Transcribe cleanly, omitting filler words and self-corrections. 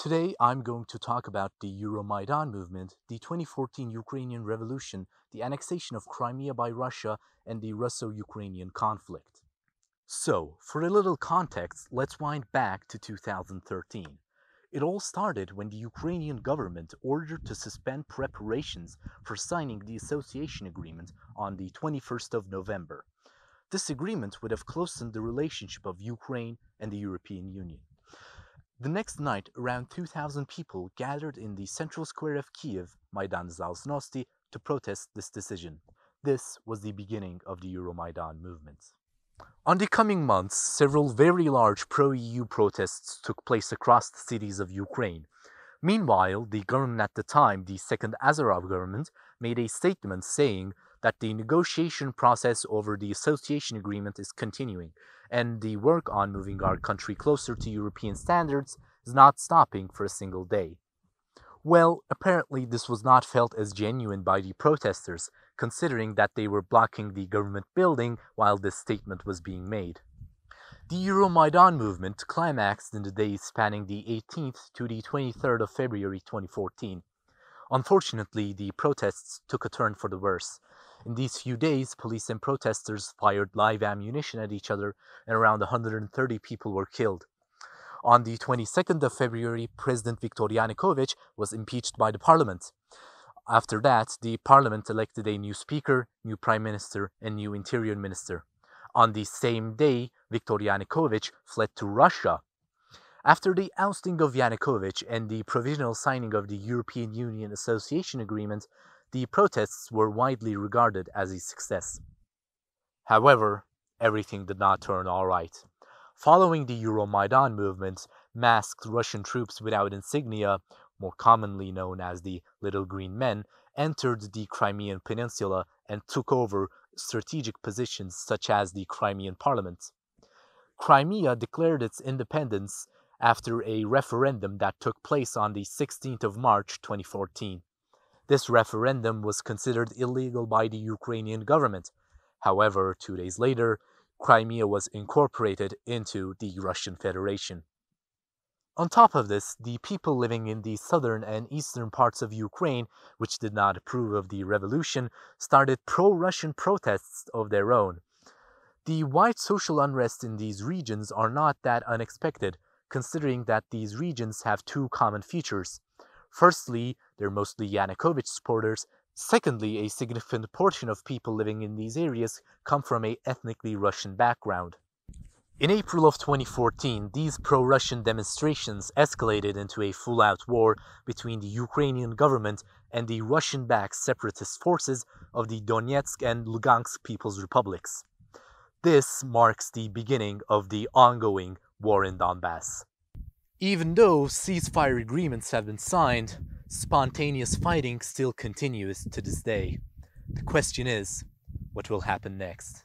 Today I'm going to talk about the Euromaidan movement, the 2014 Ukrainian Revolution, the annexation of Crimea by Russia, and the Russo-Ukrainian conflict. So, for a little context, let's wind back to 2013. It all started when the Ukrainian government ordered to suspend preparations for signing the association agreement on the 21st of November. This agreement would have closened the relationship of Ukraine and the European Union. The next night, around 2,000 people gathered in the central square of Kiev, Maidan Zalsnosti, to protest this decision. This was the beginning of the Euromaidan movement. On the coming months, several very large pro-EU protests took place across the cities of Ukraine. Meanwhile, the government at the time, the Second Azarov government, made a statement saying that the negotiation process over the association agreement is continuing, and the work on moving our country closer to European standards is not stopping for a single day. Well, apparently this was not felt as genuine by the protesters, considering that they were blocking the government building while this statement was being made. The Euromaidan movement climaxed in the days spanning the 18th to the 23rd of February 2014. Unfortunately, the protests took a turn for the worse. In these few days, police and protesters fired live ammunition at each other, and around 130 people were killed. On the 22nd of February, President Viktor Yanukovych was impeached by the parliament. After that, the parliament elected a new speaker, new prime minister, and new interior minister. On the same day, Viktor Yanukovych fled to Russia. After the ousting of Yanukovych and the provisional signing of the European Union Association Agreement, the protests were widely regarded as a success. However, everything did not turn all right. Following the Euromaidan movement, masked Russian troops without insignia, more commonly known as the Little Green Men, entered the Crimean Peninsula and took over strategic positions such as the Crimean Parliament. Crimea declared its independence after a referendum that took place on the 16th of March 2014. This referendum was considered illegal by the Ukrainian government. However, 2 days later, Crimea was incorporated into the Russian Federation. On top of this, the people living in the southern and eastern parts of Ukraine, which did not approve of the revolution, started pro-Russian protests of their own. The wide social unrest in these regions are not that unexpected, considering that these regions have two common features. Firstly, they're mostly Yanukovych supporters. Secondly, a significant portion of people living in these areas come from an ethnically Russian background. In April of 2014, these pro-Russian demonstrations escalated into a full-out war between the Ukrainian government and the Russian-backed separatist forces of the Donetsk and Lugansk People's Republics. This marks the beginning of the ongoing war in Donbass. Even though ceasefire agreements have been signed, spontaneous fighting still continues to this day. The question is, what will happen next?